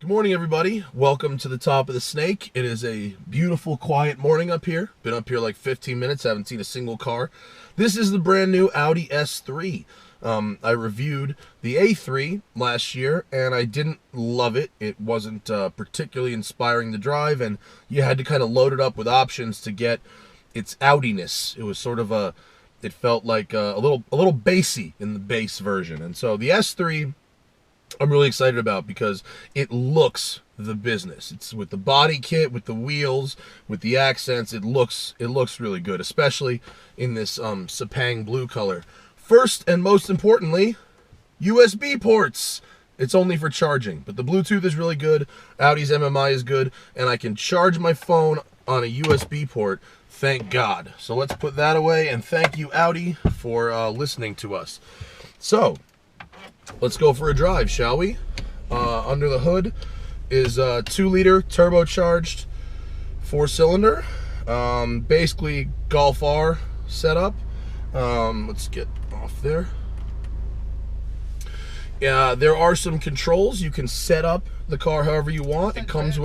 Good morning, everybody. Welcome to the top of the snake. It is a beautiful, quiet morning up here. Been up here like 15 minutes, haven't seen a single car. This is the brand new Audi S3. I reviewed the A3 last year, and I didn't love it. It wasn't particularly inspiring to drive, and you had to kind of load it up with options to get its Audi-ness. It was sort of it felt like a little bassy in the base version. And so the S3, I'm really excited about because it looks the business. It's with the body kit, with the wheels, with the accents. It looks really good, especially in this Sepang blue color. First and most importantly, USB ports. It's only for charging, but the Bluetooth is really good. Audi's MMI is good, and I can charge my phone on a USB port. Thank God. So let's put that away, and thank you, Audi, for listening to us. So let's go for a drive, shall we? Under the hood is a 2-liter turbocharged 4-cylinder, basically Golf R setup. Let's get off there. Yeah, there are some controls. You can set up the car however you want. It comes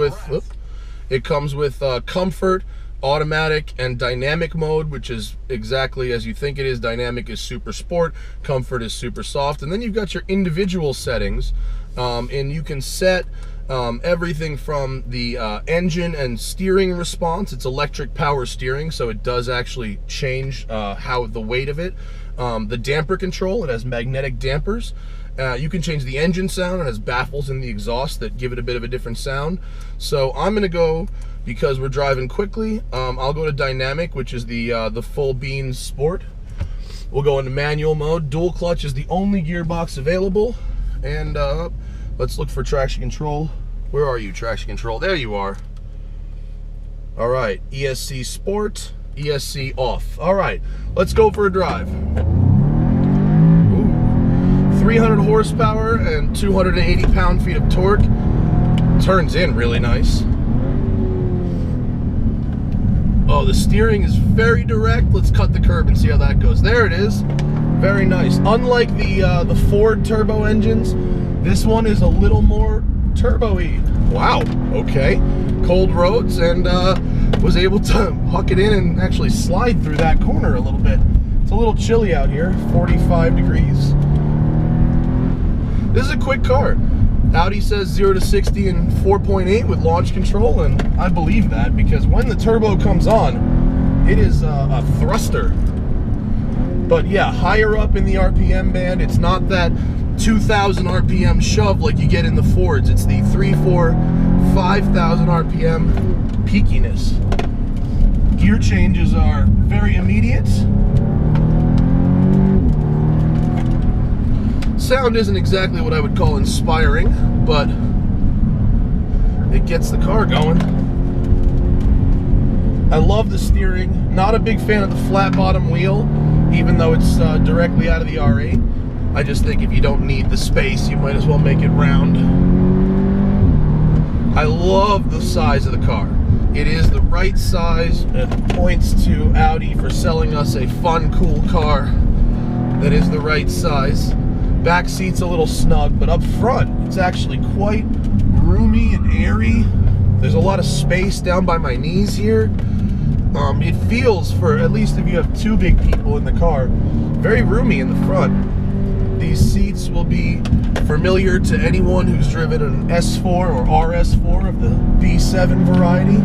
with comfort, automatic, and dynamic mode, which is exactly as you think it is. Dynamic is super sport, comfort is super soft, and then you've got your individual settings, and you can set everything from the engine and steering response. It's electric power steering, so it does actually change how the weight of it. The damper control, it has magnetic dampers. You can change the engine sound. It has baffles in the exhaust that give it a bit of a different sound. So I'm gonna go, because we're driving quickly, I'll go to dynamic, which is the full beans sport. We'll go into manual mode. Dual clutch is the only gearbox available. And let's look for traction control. Where are you, traction control? There you are. All right, ESC sport, ESC off. All right, let's go for a drive. 300 horsepower and 280 pound-feet of torque. Turns in really nice. Oh, the steering is very direct. Let's cut the curb and see how that goes. There it is. Very nice. Unlike the Ford turbo engines, this one is a little more turbo-y. Wow, okay. Cold roads, and was able to huck it in and actually slide through that corner a little bit. It's a little chilly out here, 45 degrees. This is a quick car. Audi says 0 to 60 in 4.8 with launch control, and I believe that because when the turbo comes on, it is a thruster. But yeah, higher up in the RPM band. It's not that 2,000 RPM shove like you get in the Fords. It's the 3,000, 4,000, 5,000 RPM peakiness. Gear changes are very immediate. Sound isn't exactly what I would call inspiring, but it gets the car going. I love the steering. Not a big fan of the flat bottom wheel, even though it's directly out of the R8. I just think if you don't need the space, you might as well make it round. I love the size of the car. It is the right size, and it points to Audi for selling us a fun, cool car that is the right size. Back seat's a little snug, but up front, it's actually quite roomy and airy. There's a lot of space down by my knees here. It feels, for at least if you have 2 big people in the car, very roomy in the front. These seats will be familiar to anyone who's driven an S4 or RS4 of the B7 variety.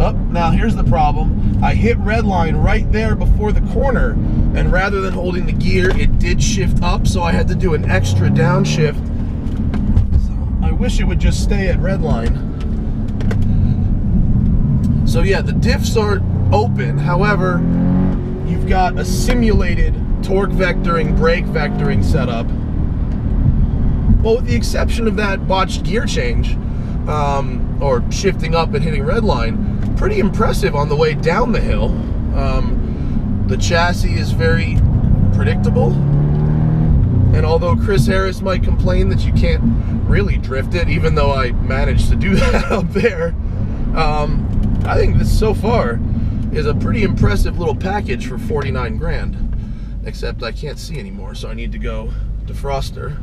Oh, now here's the problem. I hit redline right there before the corner, and rather than holding the gear, it did shift up, so I had to do an extra downshift. So I wish it would just stay at redline. So yeah, the diffs are open. However, you've got a simulated torque vectoring, brake vectoring setup. Well, with the exception of that botched gear change, or shifting up and hitting redline, pretty impressive on the way down the hill. The chassis is very predictable, and although Chris Harris might complain that you can't really drift it, even though I managed to do that up there, I think this so far is a pretty impressive little package for 49 grand. Except I can't see anymore, so I need to go defroster.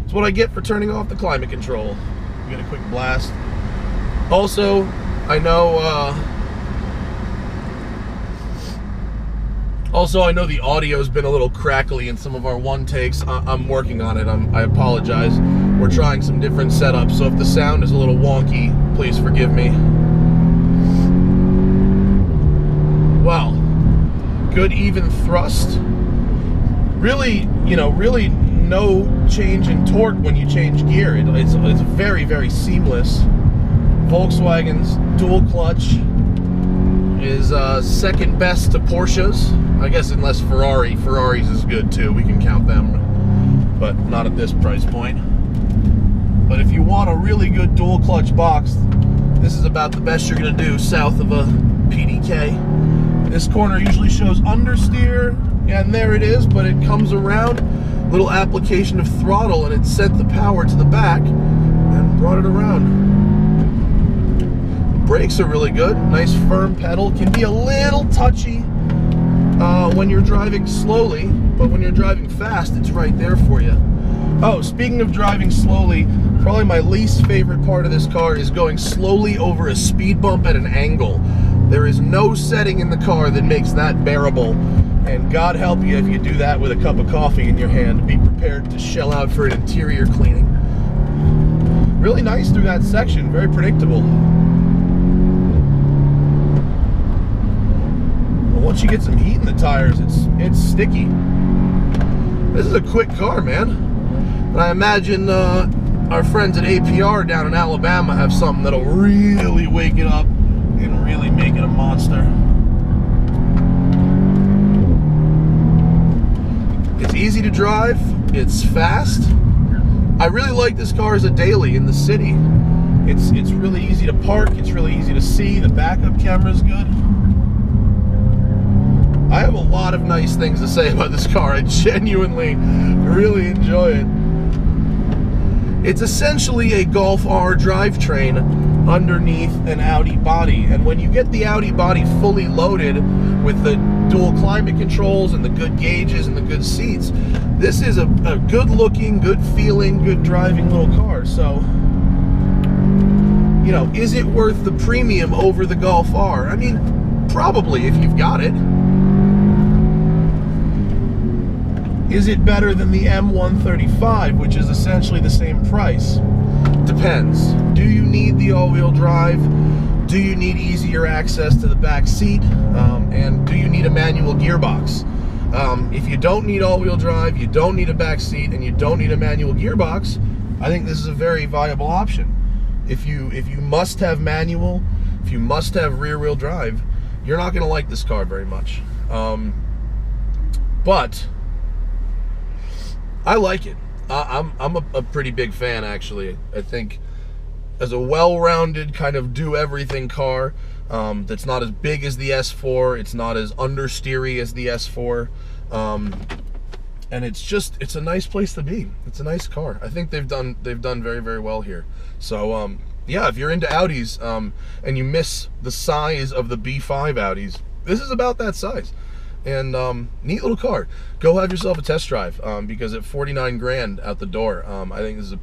It's what I get for turning off the climate control. Get a quick blast. Also, I know the audio's been a little crackly in some of our one takes. I'm working on it. I apologize. We're trying some different setups, so if the sound is a little wonky, please forgive me. Wow. Good even thrust. Really, really no change in torque when you change gear. It's very, very seamless. Volkswagen's dual clutch is second best to Porsche's. I guess unless Ferrari's is good too. We can count them, but not at this price point. But if you want a really good dual clutch box, this is about the best you're gonna do south of a PDK. This corner usually shows understeer, and there it is, but it comes around, little application of throttle, and it sent the power to the back and brought it around. The brakes are really good, nice firm pedal. Can be a little touchy when you're driving slowly, but when you're driving fast, it's right there for you. Oh, speaking of driving slowly, probably my least favorite part of this car is going slowly over a speed bump at an angle. There is no setting in the car that makes that bearable, and God help you if you do that with a cup of coffee in your hand. Be prepared to shell out for an interior cleaning. Really nice through that section, very predictable. But once you get some heat in the tires, it's sticky. This is a quick car, man. And I imagine our friends at APR down in Alabama have something that'll really wake it up and really make it a monster. It's easy to drive, it's fast. I really like this car as a daily in the city. It's really easy to park, it's really easy to see, the backup camera is good. I have a lot of nice things to say about this car. I genuinely really enjoy it. It's essentially a Golf R drivetrain underneath an Audi body, and when you get the Audi body fully loaded with the dual climate controls and the good gauges and the good seats, this is a good looking, good feeling, good driving little car. So, is it worth the premium over the Golf R? I mean, probably if you've got it. Is it better than the M135, which is essentially the same price? Depends. Do you need the all-wheel drive? Do you need easier access to the back seat? And do you need a manual gearbox? If you don't need all-wheel drive, you don't need a back seat, and you don't need a manual gearbox, I think this is a very viable option. If you must have manual, if you must have rear-wheel drive, you're not going to like this car very much. But I like it. I'm a pretty big fan, actually. I think as a well-rounded kind of do-everything car that's not as big as the S4, it's not as understeery as the S4, and it's a nice place to be. It's a nice car. I think they've done very, very well here. So yeah, if you're into Audis and you miss the size of the B5 Audis, this is about that size. And neat little car. Go have yourself a test drive because at 49 grand out the door, I think this is a